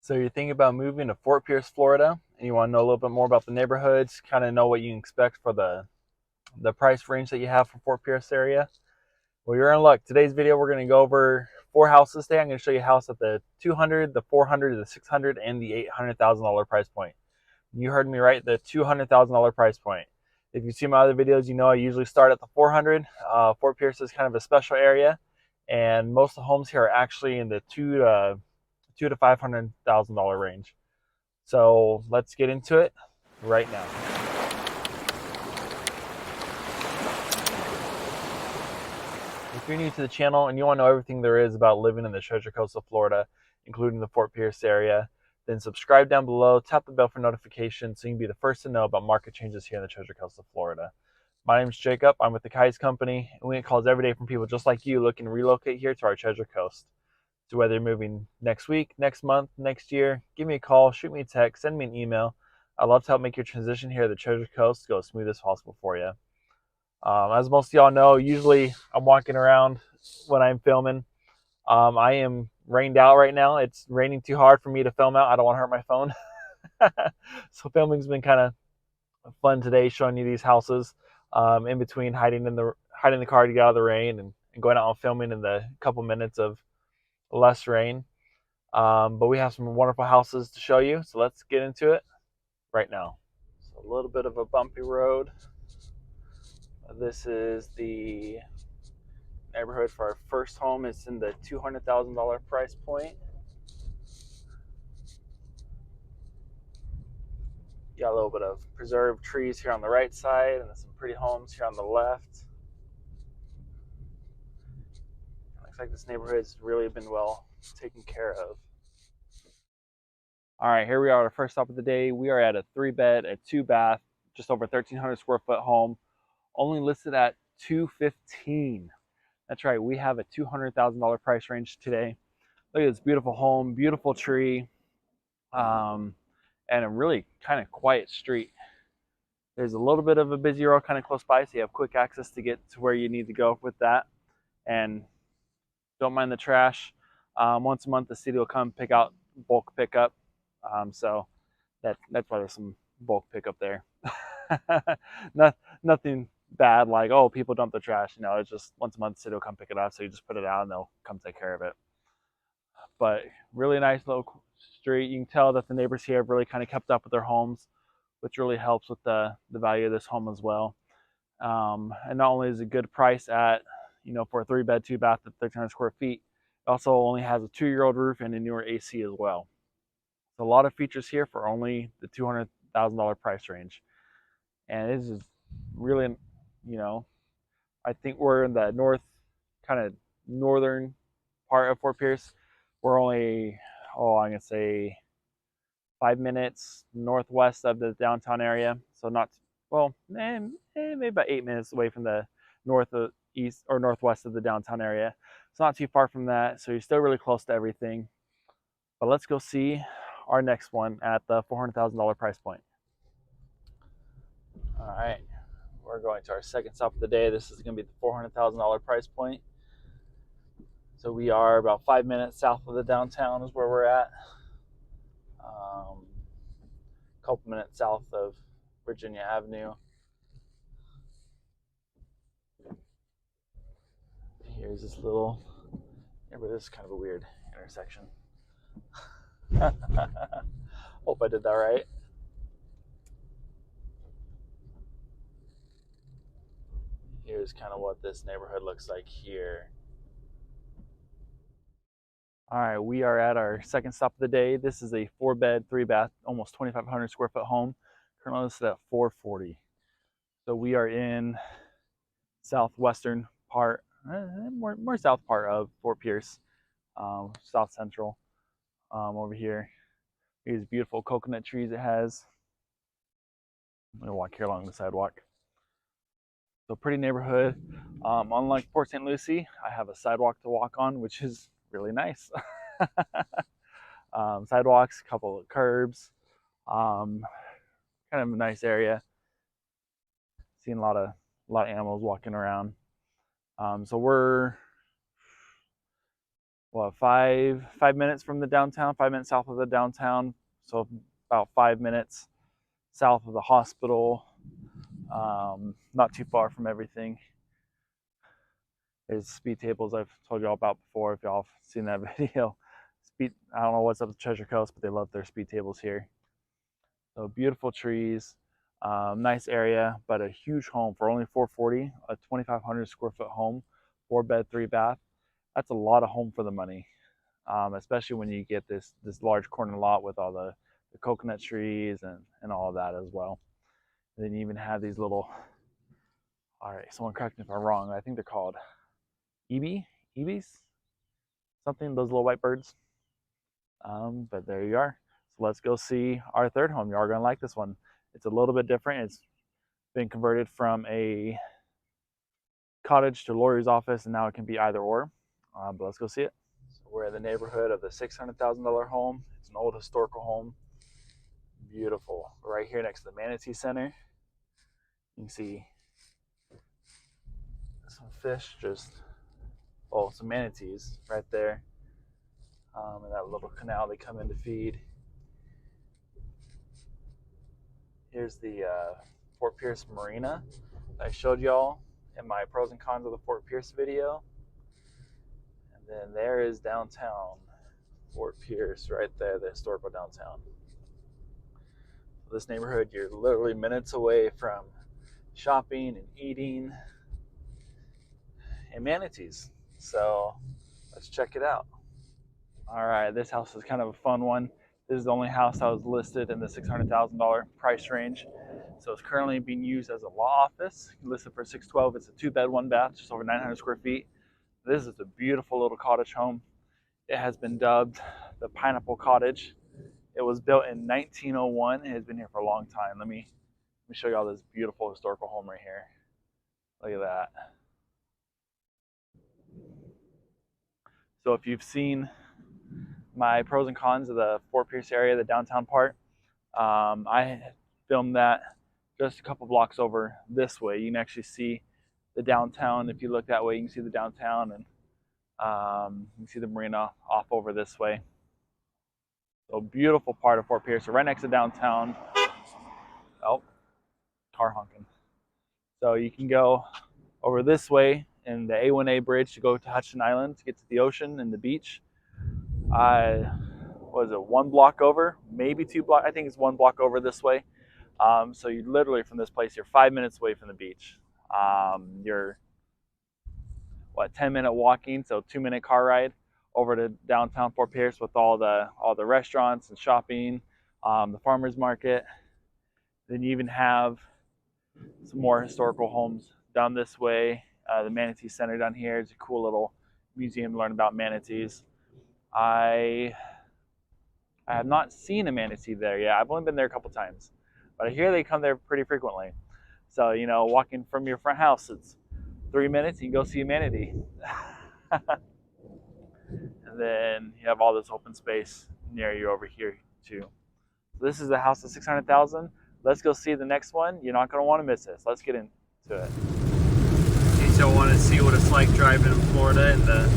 So you're thinking about moving to Fort Pierce, Florida, and you want to know a little bit more about the neighborhoods, kind of know what you can expect for the price range that you have for Fort Pierce area. Well, you're in luck. Today's video, we're going to go over 4 houses today. I'm going to show you a house at the 200, the 400, the 600, and the $800,000 price point. You heard me right, the $200,000 price point. If you see my other videos, you know I usually start at the 400. Fort Pierce is kind of a special area, and most of the homes here are actually in the two to $500,000 range. So let's get into it right now. If you're new to the channel and you want to know everything there is about living in the Treasure Coast of Florida, including the Fort Pierce area, then subscribe down below, tap the bell for notifications so you can be the first to know about market changes here in the Treasure Coast of Florida. My name is Jacob. I'm with the Kais Company, and we get calls every day from people just like you looking to relocate here to our Treasure Coast. So whether you're moving next week, next month, next year, give me a call, shoot me a text, send me an email. I'd love to help make your transition here to the Treasure Coast go as smooth as possible for you. As most of y'all know, usually I'm walking around when I'm filming. I am rained out right now. It's raining too hard for me to film out. I don't want to hurt my phone. So filming's been kind of fun today, showing you these houses in between hiding the car to get out of the rain and going out and filming in the couple minutes of less rain. But we have some wonderful houses to show you, so let's get into it right now. So a little bit of a bumpy road. This is the neighborhood for our first home. It's in the $200,000 price point. Got a little bit of preserved trees here on the right side and some pretty homes here on the left. Looks like this neighborhood's really been well taken care of. All right, here we are at our first stop of the day. We are at a 3-bed, a 2-bath, just over 1,300 square foot home, only listed at $215,000. That's right, we have a $200,000 price range today. Look at this beautiful home, beautiful tree, and a really kind of quiet street. There's a little bit of a busy road kind of close by, so you have quick access to get to where you need to go with that. And don't mind the trash. Once a month, the city will come pick out bulk pickup. So that's why there's some bulk pickup there. Nothing bad like, oh, people dump the trash. No, it's just once a month, the city will come pick it up. So you just put it out and they'll come take care of it. But really nice little street. You can tell that the neighbors here have really kind of kept up with their homes, which really helps with the value of this home as well. And not only is it a good price at, for a 3-bed, 2-bath at 1,300 square feet, it also only has a 2-year-old roof and a newer AC as well. So a lot of features here for only the $200,000 price range. And this is really, I think we're in the northern part of Fort Pierce. We're only, I'm going to say 5 minutes northwest of the downtown area. So not, maybe about 8 minutes away from the northeast or northwest of the downtown area. It's not too far from that. So you're still really close to everything. But let's go see our next one at the $400,000 price point. All right, we're going to our second stop of the day. This is going to be the $400,000 price point. So we are about 5 minutes south of the downtown is where we're at. A couple minutes south of Virginia Avenue. Here's this little, this is kind of a weird intersection. Hope I did that right. Here's kind of what this neighborhood looks like here. All right, we are at our second stop of the day. This is a 4-bed, 3-bath, almost 2,500 square foot home. Currently listed at $440,000. So we are in southwestern part, more south part of Fort Pierce, south central. Over here, these beautiful coconut trees it has. I'm gonna walk here along the sidewalk. So pretty neighborhood. Unlike Port St. Lucie, I have a sidewalk to walk on, which is really nice. Sidewalks, a couple of curbs, kind of a nice area. Seeing a lot of animals walking around. So we're what, 5 minutes from the downtown, 5 minutes south of the downtown. So about 5 minutes south of the hospital. Not too far from everything. There's speed tables I've told you all about before if y'all have seen that video. I don't know what's up with Treasure Coast, but they love their speed tables here. So beautiful trees, nice area, but a huge home for only $440, a 2,500 square foot home, 4-bed, 3-bath. That's a lot of home for the money, especially when you get this large corner lot with all the coconut trees and all of that as well. And then you even have these little, all right, someone correct me if I'm wrong, I think they're called ebis, something, those little white birds. But there you are. So let's go see our third home. You are gonna like this one. It's a little bit different. It's been converted from a cottage to lawyer's office, and now it can be either or. But let's go see it. So we're in the neighborhood of the $600,000 home. It's an old historical home. Beautiful. We're right here next to the Manatee Center. You can see some fish, some manatees right there. And that little canal they come in to feed. Here's the Fort Pierce Marina I showed y'all in my pros and cons of the Fort Pierce video. And then there is downtown Fort Pierce right there, the historical downtown. This neighborhood, you're literally minutes away from shopping and eating and manatees. So let's check it out. All right, this house is kind of a fun one. This is the only house that was listed in the $600,000 price range. So it's currently being used as a law office. Listed for $612. It's a 2-bed, 1-bath, just over 900 square feet. This is a beautiful little cottage home. It has been dubbed the Pineapple Cottage. It was built in 1901. It has been here for a long time. Let me show you all this beautiful historical home right here. Look at that. So if you've seen my pros and cons of the Fort Pierce area, the downtown part, I filmed that just a couple blocks over this way. You can actually see the downtown. If you look that way, you can see the downtown, and you can see the marina off over this way. So beautiful part of Fort Pierce, so right next to downtown. Oh, car honking. So you can go over this way in the A1A bridge to go to Hutchinson Island to get to the ocean and the beach. Was it 1 block over? Maybe 2 blocks. I think it's 1 block over this way. So you literally from this place, you're 5 minutes away from the beach. You're 10-minute walking, so 2-minute car ride over to downtown Fort Pierce with all the restaurants and shopping, the farmers market. Then you even have some more historical homes down this way. The Manatee Center down here is a cool little museum to learn about manatees. I have not seen a manatee there yet. I've only been there a couple times, but I hear they come there pretty frequently. So, walking from your front house, it's 3 minutes, you can go see a manatee. And then you have all this open space near you over here too. So this is the house of $600,000. Let's go see the next one. You're not going to want to miss this. Let's get into it. In case y'all want to see what it's like driving in Florida in the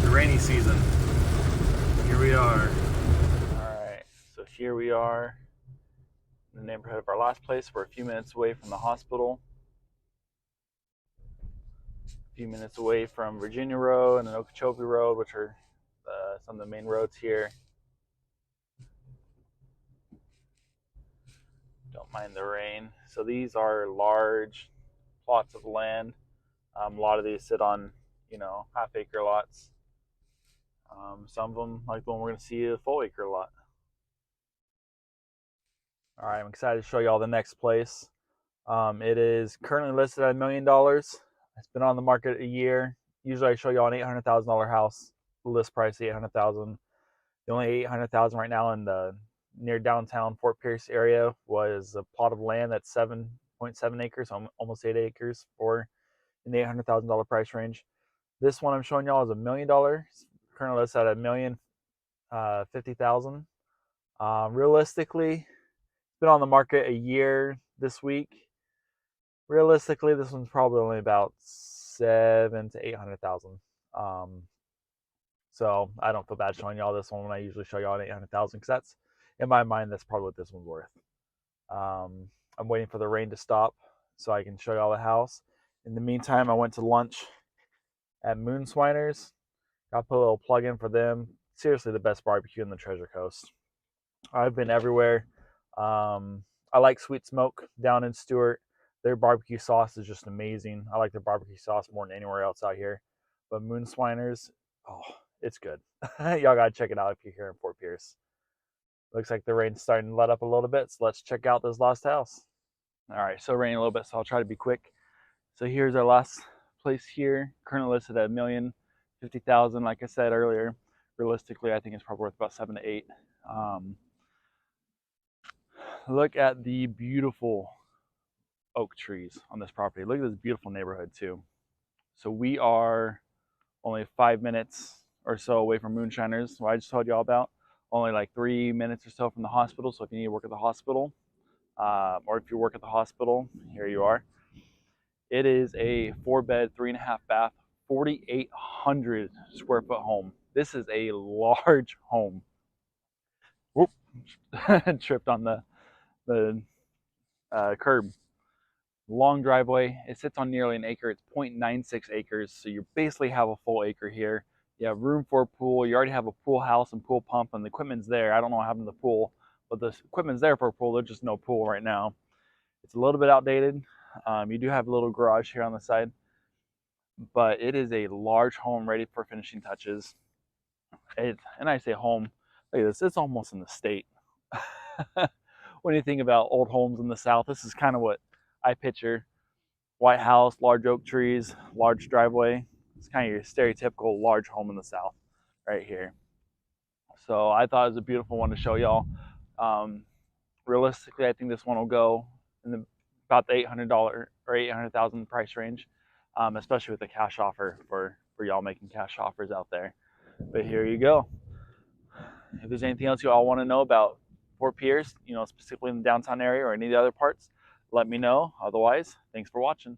rainy season. Here we are. Alright, so here we are in the neighborhood of our last place. We're a few minutes away from the hospital. A few minutes away from Virginia Road and Okeechobee Road, which are some of the main roads here. Don't mind the rain. So these are large plots of land. A lot of these sit on, half-acre lots. Some of them, like the one we're going to see, a full-acre lot. All right, I'm excited to show you all the next place. It is currently listed at $1 million. It's been on the market a year. Usually I show you all an $800,000 house. The list price is $800,000. The only $800,000 right now in the near downtown Fort Pierce area was a plot of land that's 7.7 acres, almost 8 acres, for in the $800,000 price range. This one I'm showing y'all is $1 million. Currently listed at $1,050,000. Realistically, it's been on the market a year this week. Realistically, this one's probably only about $700,000 to $800,000. So I don't feel bad showing y'all this one when I usually show y'all an 800,000, because that's, in my mind, that's probably what this one's worth. I'm waiting for the rain to stop so I can show y'all the house. In the meantime, I went to lunch at Moonswiners. Got put a little plug in for them. Seriously, the best barbecue in the Treasure Coast. I've been everywhere. I like Sweet Smoke down in Stewart. Their barbecue sauce is just amazing. I like their barbecue sauce more than anywhere else out here. But Moonswiners, oh, it's good. Y'all gotta check it out if you're here in Fort Pierce. Looks like the rain's starting to let up a little bit, so let's check out this last house. All right, so raining a little bit, so I'll try to be quick. So here's our last place here, currently listed at $1,050,000. Like I said earlier, realistically, I think it's probably worth about 7 to 8. Look at the beautiful oak trees on this property. Look at this beautiful neighborhood too. So we are only 5 minutes or so away from Moonshiners, what I just told you all about. Only like 3 minutes or so from the hospital. So if you need to work at the hospital, or if you work at the hospital, here you are. It is a 4-bed, 3.5 bath, 4,800 square foot home. This is a large home. Whoop, tripped on the curb. Long driveway. It sits on nearly an acre. It's 0.96 acres, so you basically have a full acre here. You have room for a pool. You already have a pool house and pool pump, and the equipment's there. I don't know what happened to the pool, but the equipment's there for a pool. There's just no pool right now. It's a little bit outdated. You do have a little garage here on the side, but it is a large home ready for finishing touches. And I say home, look at this, it's almost in the state. When you think about old homes in the South, this is kind of what I picture. White house, large oak trees, large driveway. It's kind of your stereotypical large home in the South right here. So I thought it was a beautiful one to show y'all. Realistically, I think this one will go in about the $800 or 800,000 price range, especially with the cash offer for y'all making cash offers out there. But here you go. If there's anything else you all want to know about Fort Pierce, specifically in the downtown area or any of the other parts, let me know. Otherwise, thanks for watching.